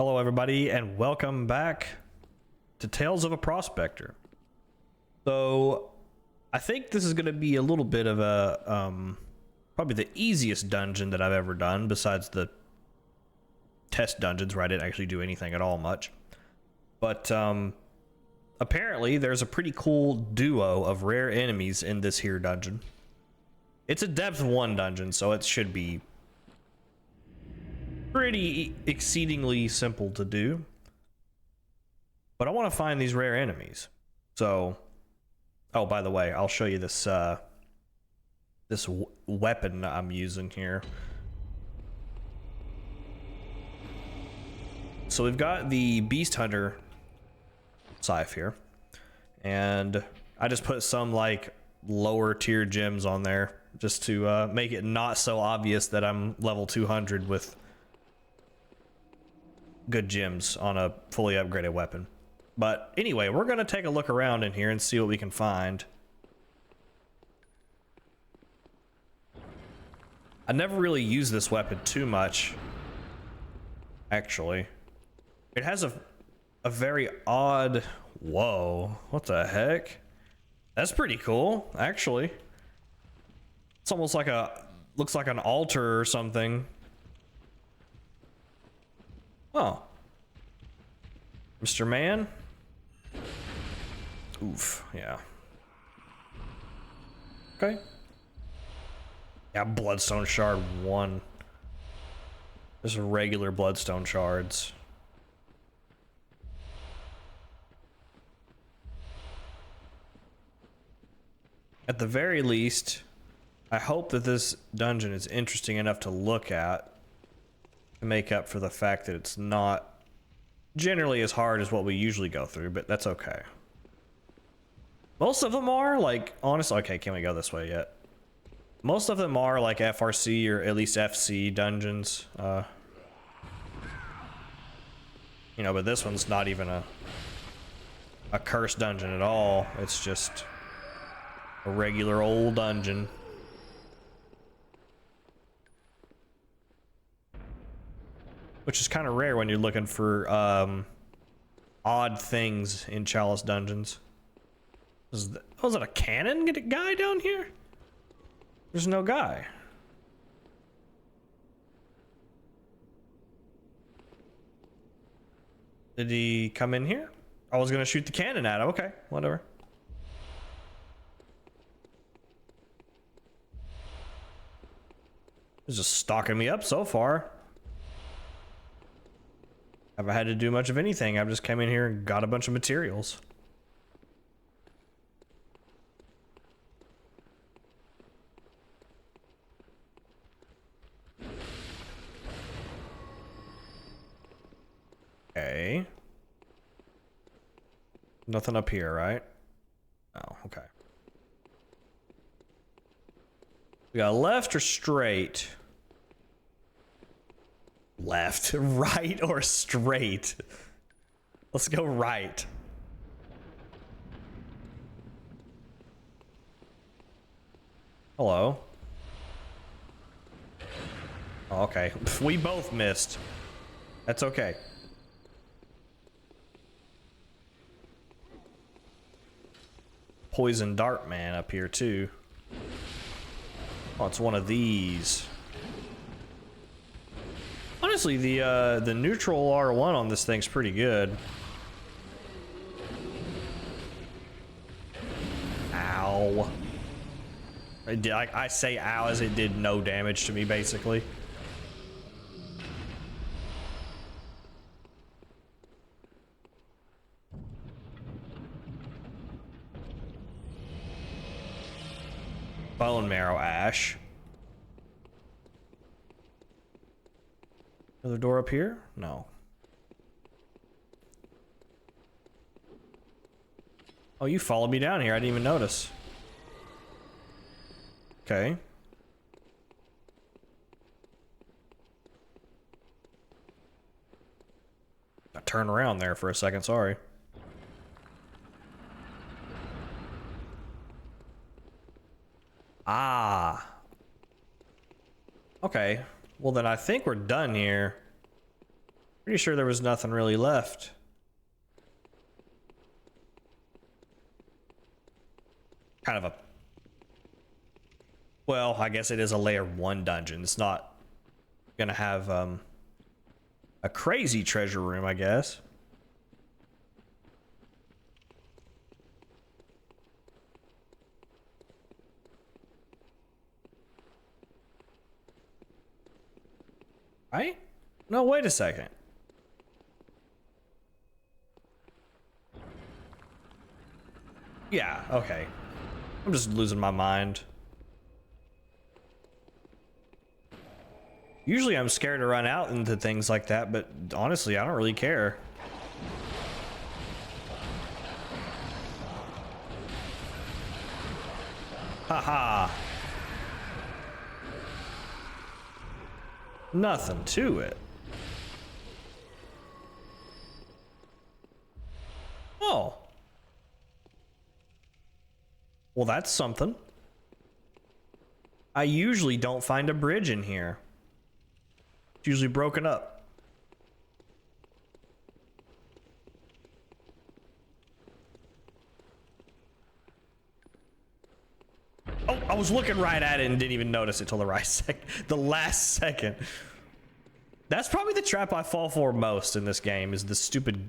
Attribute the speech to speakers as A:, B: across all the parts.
A: Hello everybody and welcome back to Tales of a Prospector. So I think this is going to be a little bit of a probably the easiest dungeon that I've ever done besides the test dungeons where I didn't actually do anything at all much. But apparently there's a pretty cool duo of rare enemies in this here dungeon. It's a depth 1 dungeon, so it should be pretty exceedingly simple to do. But I want to find these rare enemies. So, oh, by the way, I'll show you this weapon I'm using here. So we've got the Beast Hunter scythe here, and I just put some like lower tier gems on there just to make it not so obvious that I'm level 200 with good gems on a fully upgraded weapon. But anyway, we're gonna take a look around in here and see what we can find. I never really used this weapon too much, actually. It has a very odd... Whoa, what the heck? That's pretty cool, actually. It's almost like looks like an altar or something. Oh. Mr. Man? Oof, yeah. Okay. Yeah, Bloodstone Shard 1. There's regular Bloodstone Shards. At the very least, I hope that this dungeon is interesting enough to look at to make up for the fact that it's not generally as hard as what we usually go through, but that's okay. Most of them are, like, honestly, okay, can't we go this way yet? Most of them are like FRC or at least FC dungeons. You know, but this one's not even a cursed dungeon at all. It's just a regular old dungeon. Which is kind of rare when you're looking for odd things in Chalice dungeons. Was it a cannon guy down here? There's no guy. Did he come in here? I was gonna shoot the cannon at him. Okay, whatever. He's just stalking me up so far. Haven't had to do much of anything. I've just come in here and got a bunch of materials. Okay. Nothing up here, right? Oh, okay. We got left or straight? Left, right, or straight? Let's go right. Hello. Oh, okay, we both missed. That's okay. Poison Dart Man up here too. Oh, it's one of these. Honestly, the neutral R1 on this thing's pretty good. Ow. I say ow as it did no damage to me, basically. Bone Marrow Ash. Another door up here? No. Oh, you followed me down here. I didn't even notice. Okay. I turned around there for a second, sorry. Ah. Okay. Well, then I think we're done here. Pretty sure there was nothing really left. Kind of a... Well, I guess it is a layer 1 dungeon. It's not gonna have a crazy treasure room, I guess. Right? No, wait a second. Yeah, okay. I'm just losing my mind. Usually I'm scared to run out into things like that, but honestly, I don't really care. Haha. Nothing to it. Oh. Well, that's something. I usually don't find a bridge in here. It's usually broken up. Oh, I was looking right at it and didn't even notice it till the last second. That's probably the trap I fall for most in this game, is the stupid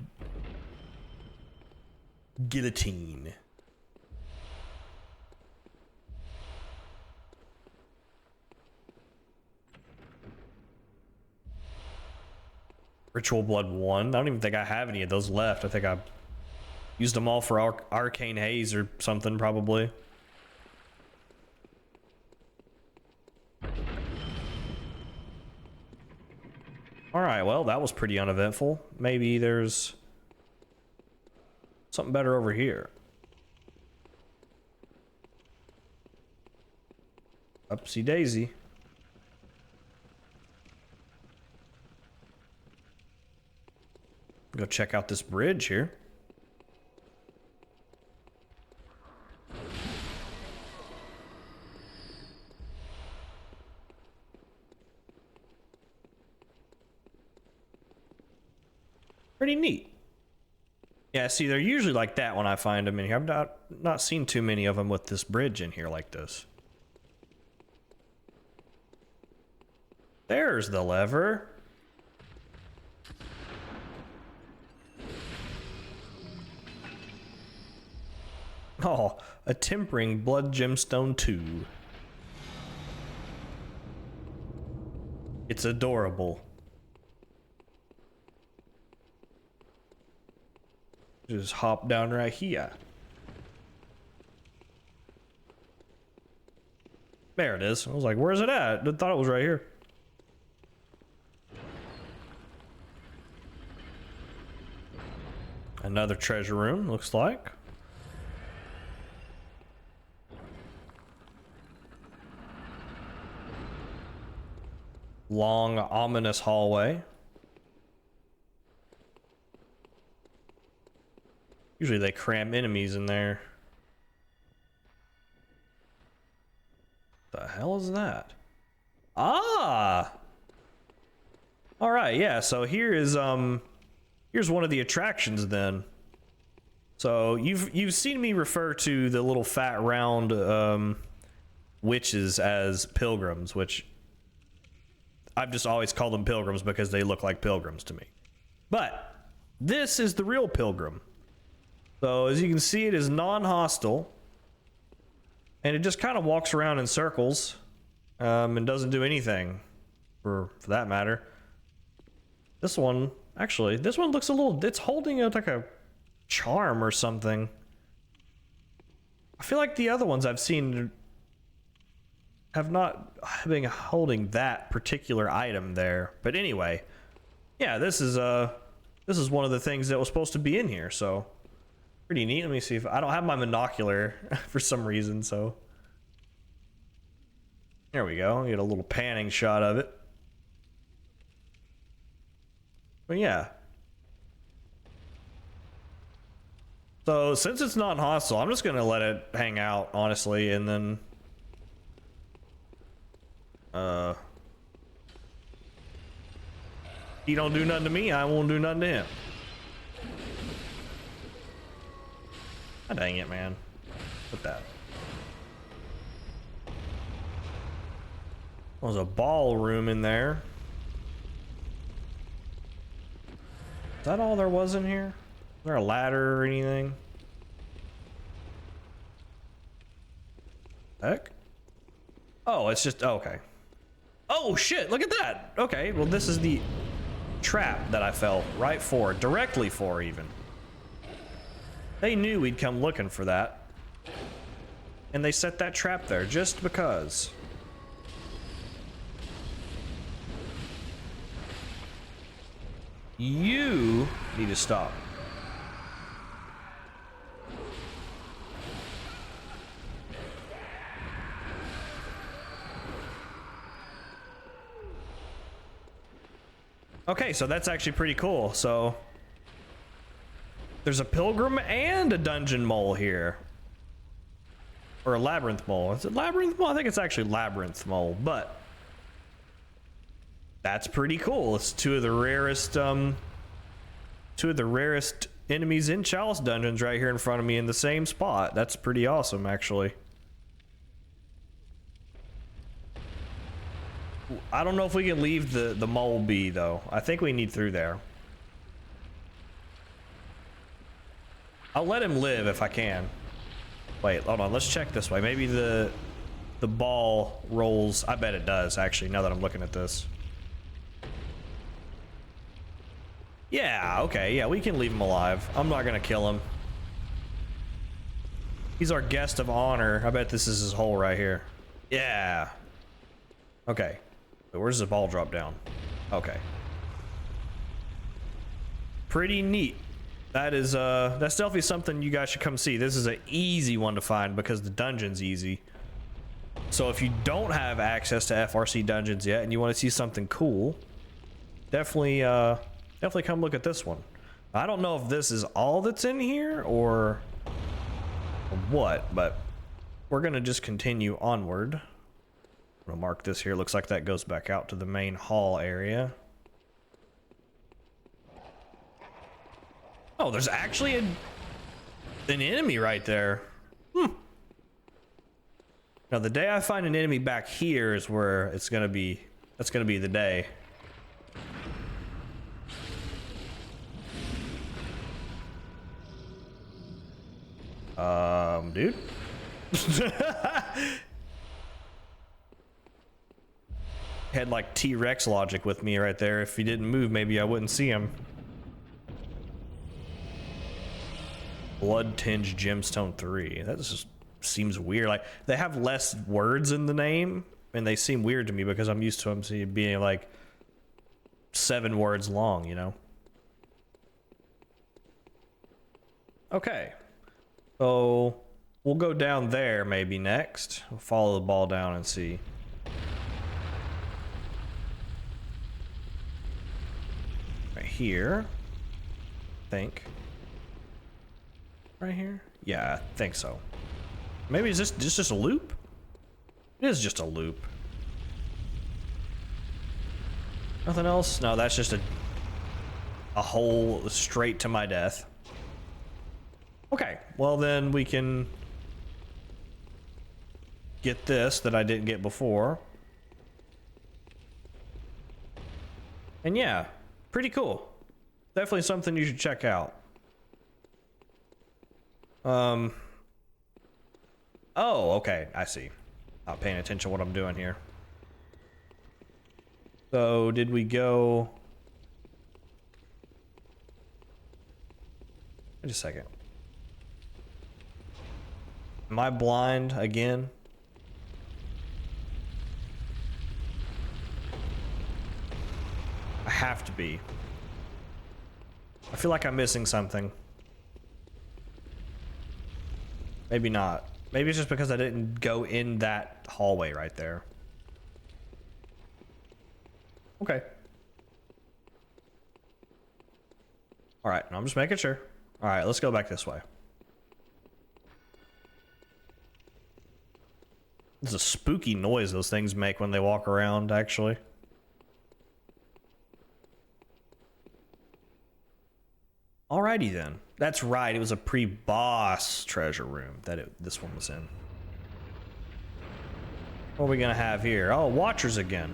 A: guillotine. Ritual Blood 1. I don't even think I have any of those left. I think I used them all for Arcane Haze or something, probably. Alright, well, that was pretty uneventful. Maybe there's something better over here. Upsy daisy. Go check out this bridge here. Pretty neat. Yeah, see, they're usually like that when I find them in here. I've not seen too many of them with this bridge in here like this. There's the lever. Oh, a tempering blood gemstone 2. It's adorable. Just hop down right here. There it is. I was like, where's it at? I thought it was right here. Another treasure room, looks like. Long, ominous hallway. Usually they cram enemies in there. The hell is that? Ah! Alright, yeah, so here is here's one of the attractions then. So you've seen me refer to the little fat round witches as pilgrims, which I've just always called them pilgrims because they look like pilgrims to me. But this is the real pilgrim. So as you can see, it is non-hostile. And it just kind of walks around in circles and doesn't do anything for that matter. This one, actually, this one looks a little, it's holding like a charm or something. I feel like the other ones I've seen have not been holding that particular item there. But anyway, yeah, this is one of the things that was supposed to be in here, so pretty neat. Let me see if I don't have my monocular for some reason, so there we go. Get a little panning shot of it. But yeah. So since it's not hostile, I'm just gonna let it hang out, honestly, and then He don't do nothing to me, I won't do nothing to him. Oh, dang it, man. Put that. There's a ballroom in there. Is that all there was in here? Is there a ladder or anything? Heck? Oh, it's just, oh, okay. Oh shit, look at that. Okay, well this is the trap that I fell right for, directly for even. They knew we'd come looking for that. And they set that trap there just because. You need to stop. Okay, so that's actually pretty cool. So there's a pilgrim and a dungeon mole here. Or a labyrinth mole. Is it labyrinth mole? I think it's actually labyrinth mole, but that's pretty cool. It's two of the rarest enemies in Chalice dungeons right here in front of me in the same spot. That's pretty awesome, actually. I don't know if we can leave the mole be though. I think we need through there. I'll let him live if I can. Wait, hold on. Let's check this way. Maybe the ball rolls. I bet it does, actually, now that I'm looking at this. Yeah, okay. Yeah, we can leave him alive. I'm not going to kill him. He's our guest of honor. I bet this is his hole right here. Yeah. Okay. So where's the ball drop down? Okay. Pretty neat. That is, that's definitely something you guys should come see. This is an easy one to find because the dungeon's easy. So if you don't have access to FRC dungeons yet and you want to see something cool, definitely come look at this one. I don't know if this is all that's in here or what, but we're gonna just continue onward. I'm gonna mark this here. Looks like that goes back out to the main hall area. Oh, there's actually an enemy right there. Now, the day I find an enemy back here is where it's gonna be. That's gonna be the day. Dude. Had like T-Rex logic with me right there. If he didn't move, maybe I wouldn't see him. Blood-tinged gemstone 3. That just seems weird. Like, they have less words in the name, and they seem weird to me because I'm used to them being like 7 words long, you know? Okay. So, we'll go down there maybe next. We'll follow the ball down and see. Right here. I think. Right here? Yeah, I think so. Maybe is this just a loop? It is just a loop. Nothing else? No, that's just a hole straight to my death. Okay, well then we can get this that I didn't get before. And yeah, pretty cool. Definitely something you should check out. Oh, okay, I see. Not paying attention to what I'm doing here. So, did we go... Wait a second. Am I blind again? I have to be. I feel like I'm missing something. Maybe not. Maybe it's just because I didn't go in that hallway right there. Okay. Alright, I'm just making sure. Alright, let's go back this way. It's a spooky noise those things make when they walk around, actually. Alrighty then. That's right, it was a pre-boss treasure room that this one was in. What are we gonna have here? Oh, Watchers again.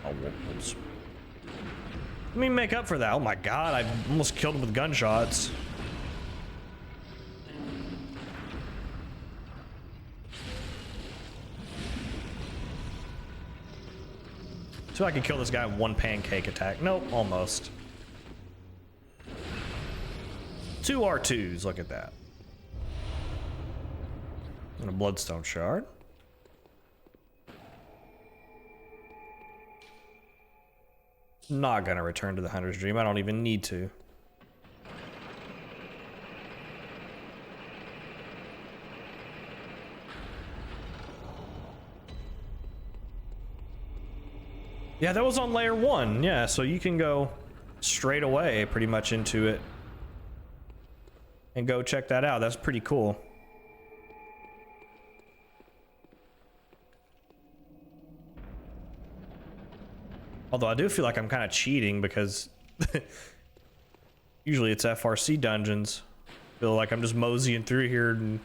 A: Oh, whoops. Let me make up for that. Oh my god, I almost killed him with gunshots. So I can kill this guy in one pancake attack. Nope, almost. 2 R2s, look at that. And a bloodstone shard. Not gonna return to the Hunter's Dream. I don't even need to. Yeah, that was on layer 1. Yeah, so you can go straight away pretty much into it and go check that out. That's pretty cool. Although I do feel like I'm kind of cheating because usually it's FRC dungeons. Feel like I'm just moseying through here and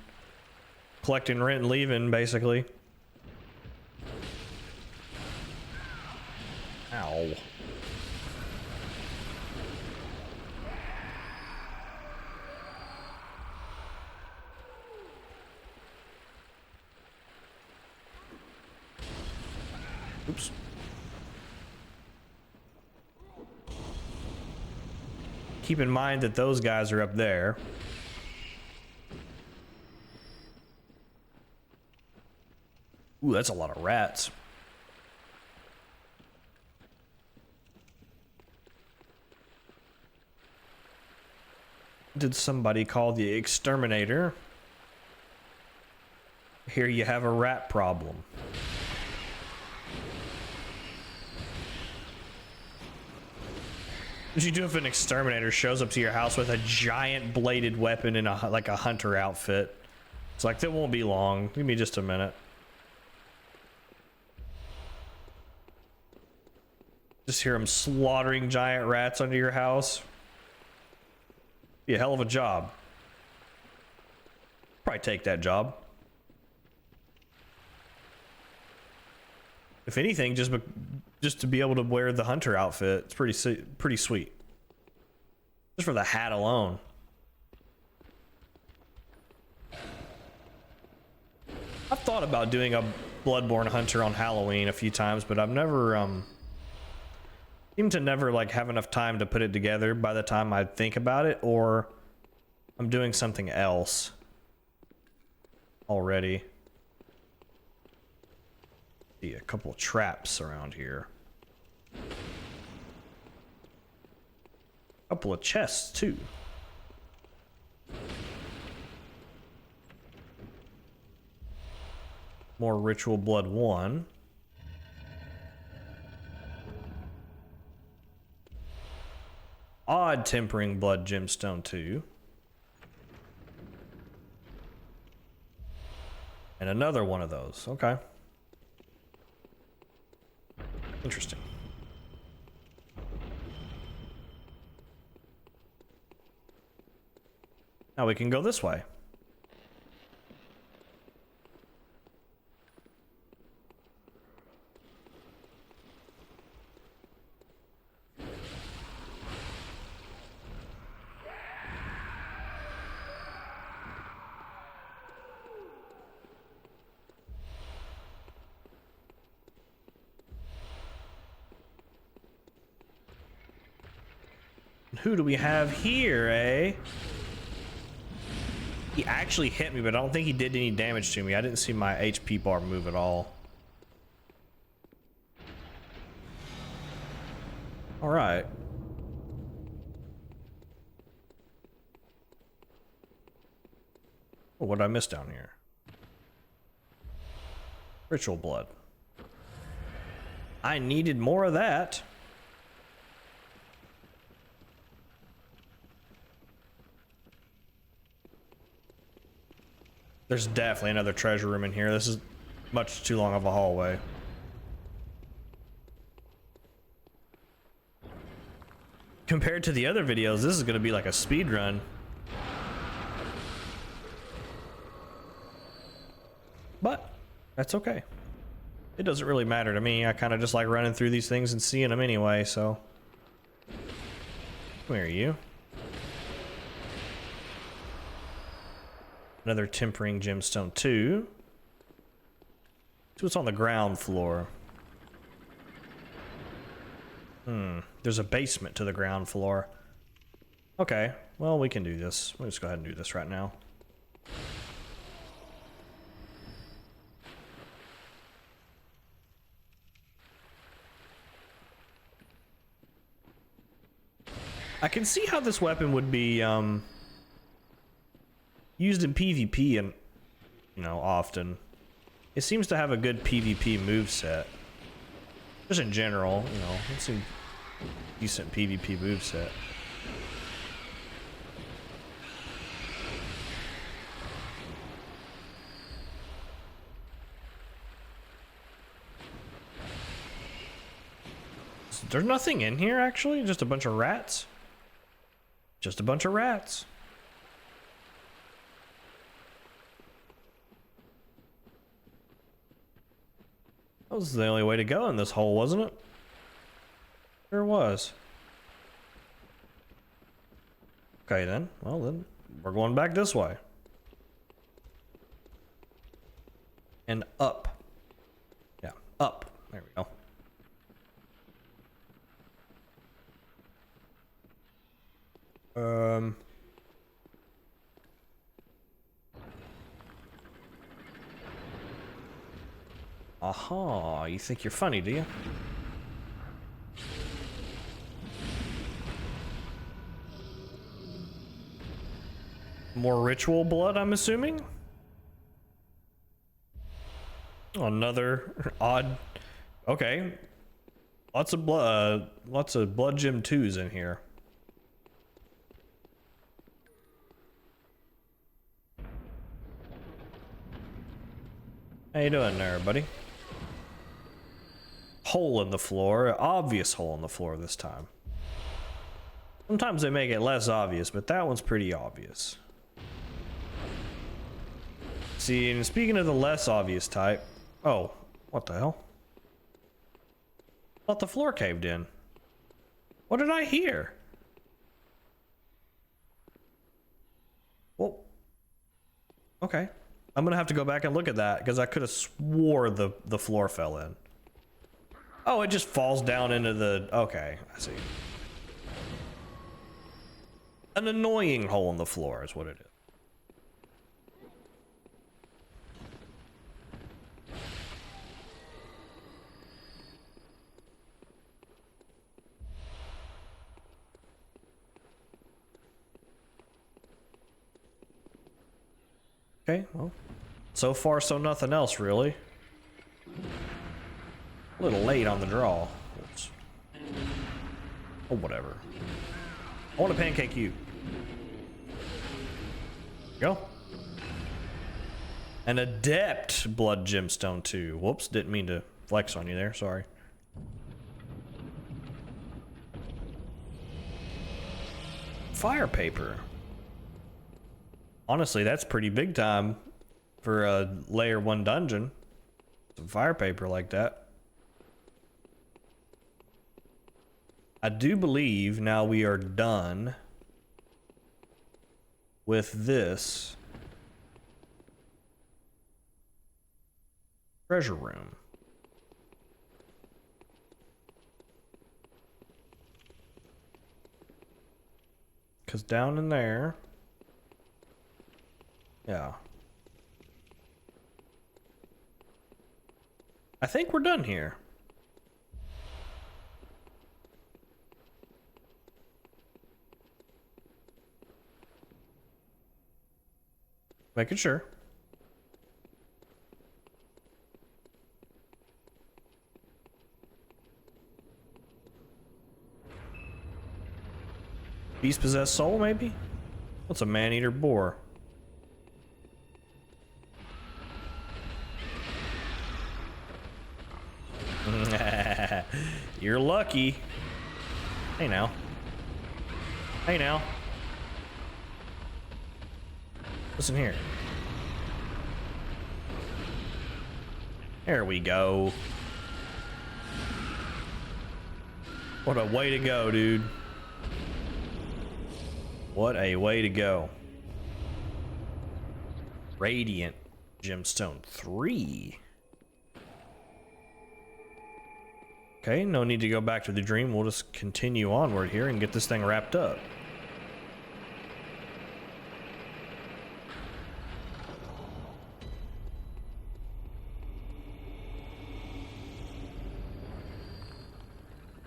A: collecting rent and leaving, basically. Ow. Oops. Keep in mind that those guys are up there. Ooh, that's a lot of rats. Did somebody call the exterminator? Here you have a rat problem. What you do if an exterminator shows up to your house with a giant bladed weapon and like a hunter outfit? It's like, that won't be long. Give me just a minute. Just hear him slaughtering giant rats under your house. Be a hell of a job. Probably take that job. If anything, just to be able to wear the hunter outfit, it's pretty sweet. Just for the hat alone. I've thought about doing a Bloodborne hunter on Halloween a few times, but I've never seem to never like have enough time to put it together by the time I think about it, or I'm doing something else already. See a couple of traps around here. A couple of chests too. More ritual blood 1. Odd tempering blood gemstone 2. And another one of those. Okay. Interesting. Now we can go this way. Who do we have here, eh? He actually hit me, but I don't think he did any damage to me. I didn't see my HP bar move at all. All right. Oh, what did I miss down here? Ritual blood. I needed more of that. There's definitely another treasure room in here. This is much too long of a Compared to the other videos, this is gonna be like a speed run. But that's okay. It doesn't really matter to me. I kind of just like running through these things and seeing them anyway, so. Where are you? Another tempering gemstone 2. So it's on the ground floor. There's a basement to the ground floor. Okay, well, we can do this. We'll just go ahead and do this right now. I can see how this weapon would be used in PvP and, you know, often. It seems to have a good PvP moveset. Just in general, you know, it's a decent PvP moveset. There's nothing in here, actually. Just a bunch of rats. Just a bunch of rats. That was the only way to go in this hole, wasn't it? Sure was. Okay then. Well then, we're going back this way. And up. Yeah, up. There we go. Aha, you think you're funny, do you? More ritual blood, I'm assuming? Oh, another odd. Okay. Lots of blood gem 2s in here. How you doing there, buddy? Hole in the floor, obvious hole in the floor this time. Sometimes they make it less obvious, but that one's pretty obvious. See, and speaking of the less obvious type, oh, what the hell? Thought the floor caved in. What did I hear? Well, okay. I'm gonna have to go back and look at that because I could have swore the floor fell in. Oh, it just falls down into the... Okay, I see. An annoying hole in the floor is what it is. Okay, well, so far so nothing else really. A little late on the draw. Oops. Oh, whatever. I want to pancake you. Go. An adept blood gemstone 2. Whoops, didn't mean to flex on you there, sorry. Fire paper. Honestly, that's pretty big time for a layer 1 dungeon. Some fire paper like that. I do believe now we are done with this treasure room. Because down in there, yeah. I think we're done here. Making sure. Beast possessed soul, maybe? What's a man-eater boar? You're lucky. Hey now. Hey now. Listen here. There we go. What a way to go, dude. What a way to go. Radiant Gemstone 3. Okay, no need to go back to the dream. We'll just continue onward here and get this thing wrapped up.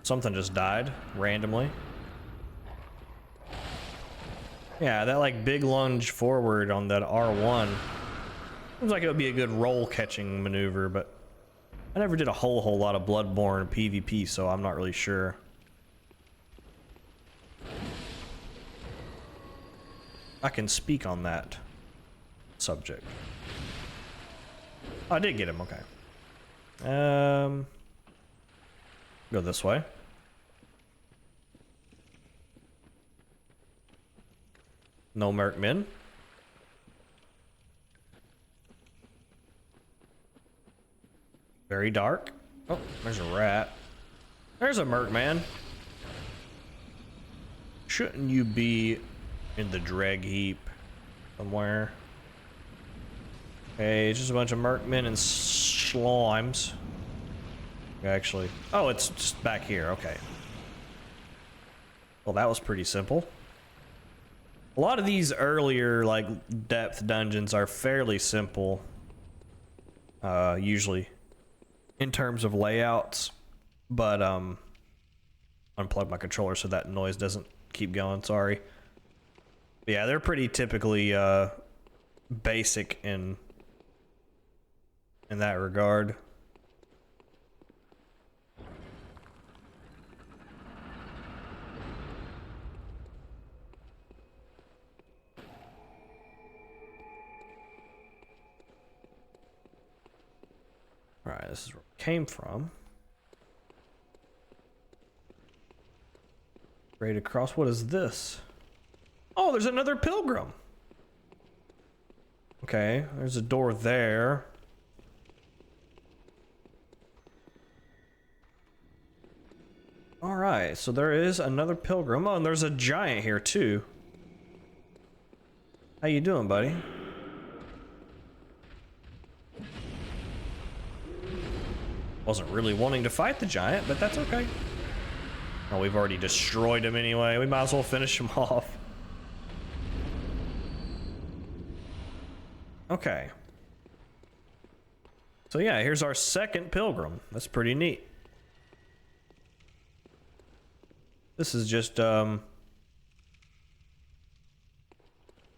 A: Something just died randomly. Yeah, that like big lunge forward on that R1 seems like it would be a good roll catching maneuver, but I never did a whole lot of Bloodborne PvP, so I'm not really sure. I can speak on that subject. Oh, I did get him, okay. Go this way. No Merkmen. Very dark. Oh, there's a rat. There's a Merkman. Shouldn't you be in the dreg heap somewhere? Okay, it's just a bunch of Merkmen and slimes. Actually, oh, it's just back here. Okay. Well, that was pretty simple. A lot of these earlier, like, depth dungeons are fairly simple. Usually. In terms of layouts. But, unplug my controller so that noise doesn't keep going, sorry. But yeah, they're pretty typically, basic in that regard. Alright, this is where we came from. Right across, what is this? Oh, there's another pilgrim! Okay, there's a door there. Alright, so there is another pilgrim. Oh, and there's a giant here too. How you doing, buddy? Wasn't really wanting to fight the giant, but that's okay. Oh, we've already destroyed him anyway. We might as well finish him off. Okay. So yeah, here's our second pilgrim. That's pretty neat. This is just,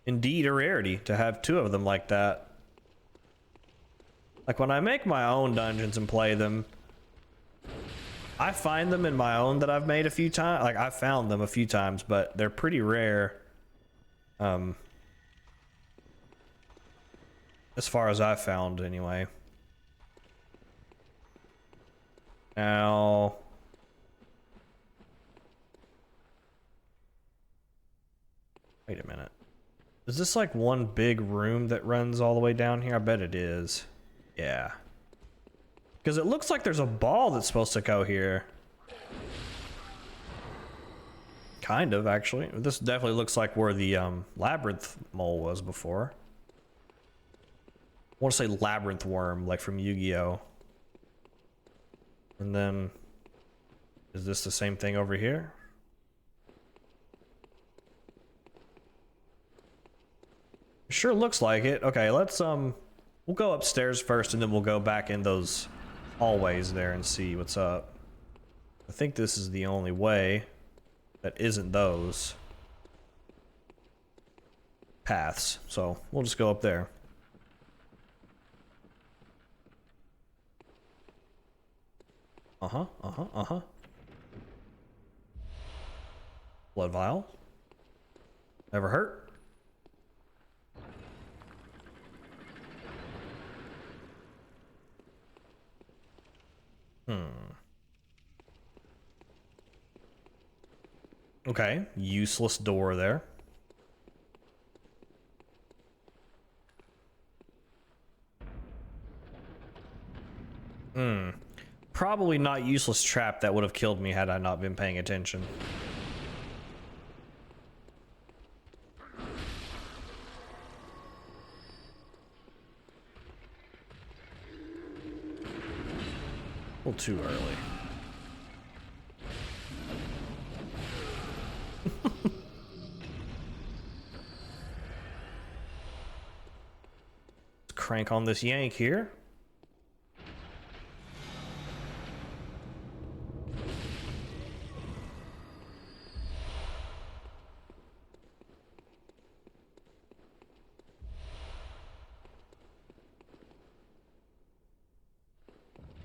A: indeed a rarity to have two of them like that. Like, when I make my own dungeons and play them, I find them in my own that I've made a few times. Like, I've found them a few times, but they're pretty rare. As far as I've found, anyway. Now... Wait a minute. Is this like one big room that runs all the way down here? I bet it is. Yeah. Because it looks like there's a ball that's supposed to go here. Kind of, actually. This definitely looks like where the labyrinth mole was before. I want to say labyrinth worm, like from Yu-Gi-Oh! And then... is this the same thing over here? Sure looks like it. Okay, let's we'll go upstairs first and then we'll go back in those hallways there and see what's up. I think this is the only way that isn't those paths. So we'll just go up there. Blood vial. Never hurt. Okay, useless door there. Probably not useless trap that would have killed me had I not been paying attention. A little too early. Let's crank on this yank here.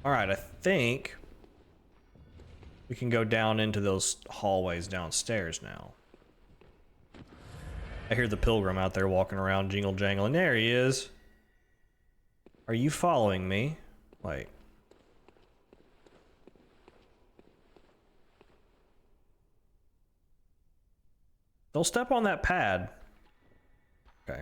A: All right, I think we can go down into those hallways downstairs now. I hear the pilgrim out there walking around, jingle jangling. There he is. Are you following me? Wait. Don't step on that pad. Okay.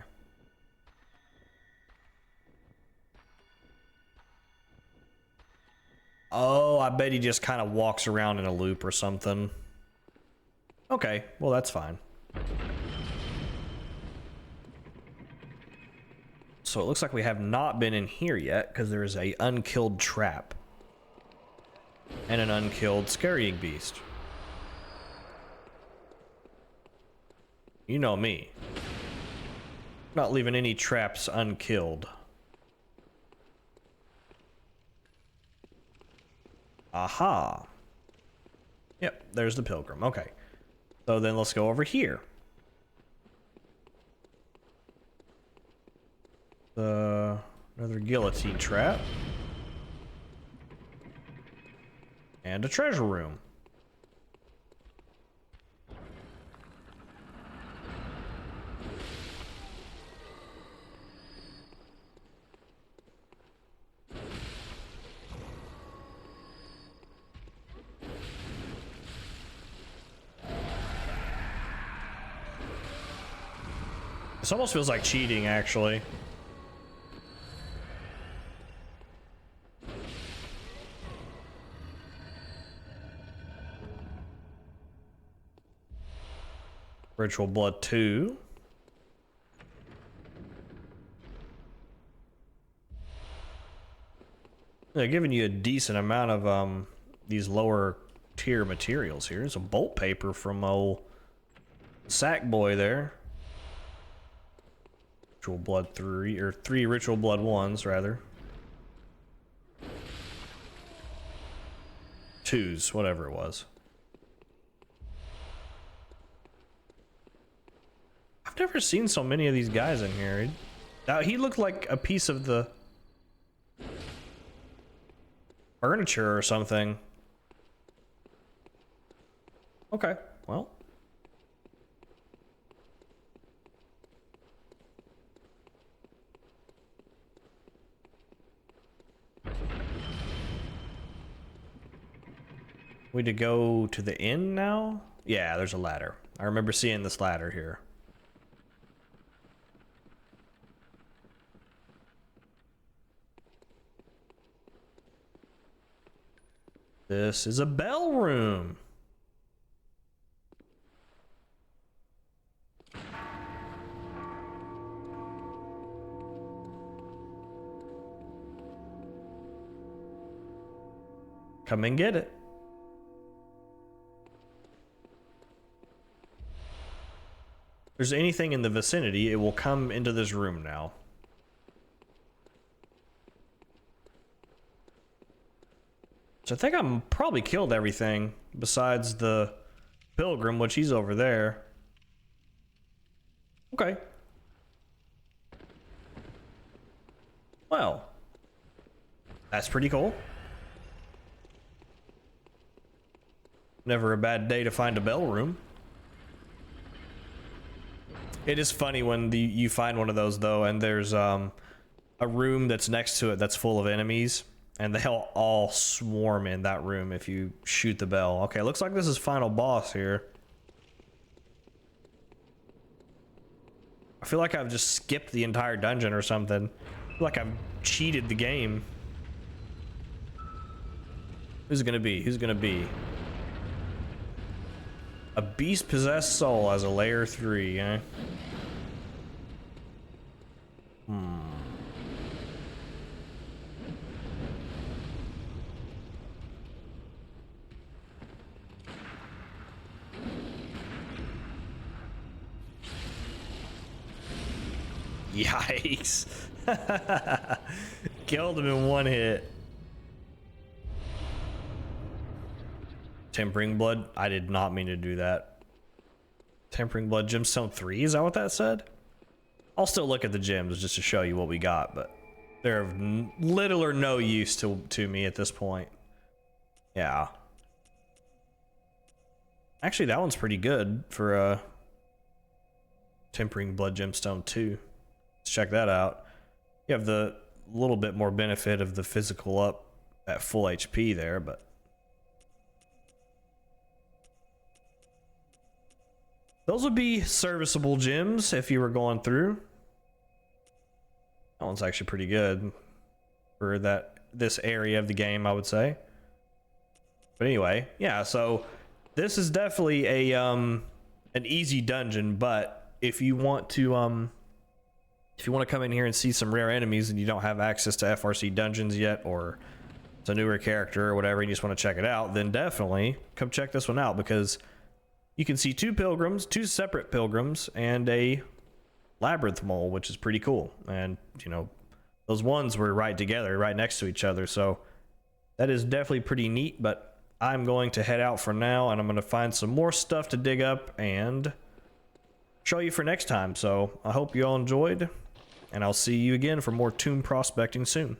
A: Oh, I bet he just kind of walks around in a loop or something. Okay, well that's fine. So it looks like we have not been in here yet because there is a unkilled trap. And an unkilled scurrying beast. You know me. Not leaving any traps unkilled. Aha. Yep, there's the pilgrim. Okay. So then let's go over here. Another guillotine trap. And a treasure room. This almost feels like cheating, actually. Ritual Blood 2. They're giving you a decent amount of these lower tier materials here. There's a bolt paper from old Sackboy there. Ritual Blood 3, or 3 Ritual Blood 1s, rather. 2s, whatever it was. I've never seen so many of these guys in here. He looked like a piece of the furniture or something. Okay, well. We to go to the inn now? Yeah, there's a ladder. I remember seeing this ladder here. This is a bell room. Come and get it. If there's anything in the vicinity, it will come into this room now. So I think I'm probably killed everything besides the pilgrim, which he's over there. Okay. Well, that's pretty cool. Never a bad day to find a bell room. It is funny when you find one of those though, and there's a room that's next to it that's full of enemies, and they'll all swarm in that room if you shoot the bell. Okay, looks like this is final boss here. I feel like I've just skipped the entire dungeon or something. I feel like I've cheated the game. Who's it gonna be? Who's it gonna be? A beast-possessed soul as a layer 3, eh? Yikes. Killed him in one hit. Tempering Blood? I did not mean to do that. Tempering Blood Gemstone 3? Is that what that said? I'll still look at the gems just to show you what we got, but they're of little or no use to me at this point. Yeah. Actually, that one's pretty good for Tempering Blood Gemstone 2. Let's check that out. You have the little bit more benefit of the physical up at full HP there, but those would be serviceable gems if you were going through. That one's actually pretty good for this area of the game, I would say. But anyway, yeah, so this is definitely a an easy dungeon, but if you want to come in here and see some rare enemies and you don't have access to FRC dungeons yet, or it's a newer character or whatever, and you just want to check it out, then definitely come check this one out, because you can see two separate pilgrims, and a labyrinth mole, which is pretty cool. And, you know, those ones were right together, right next to each other, so that is definitely pretty neat. But I'm going to head out for now, and I'm going to find some more stuff to dig up and show you for next time. So I hope you all enjoyed, and I'll see you again for more tomb prospecting soon.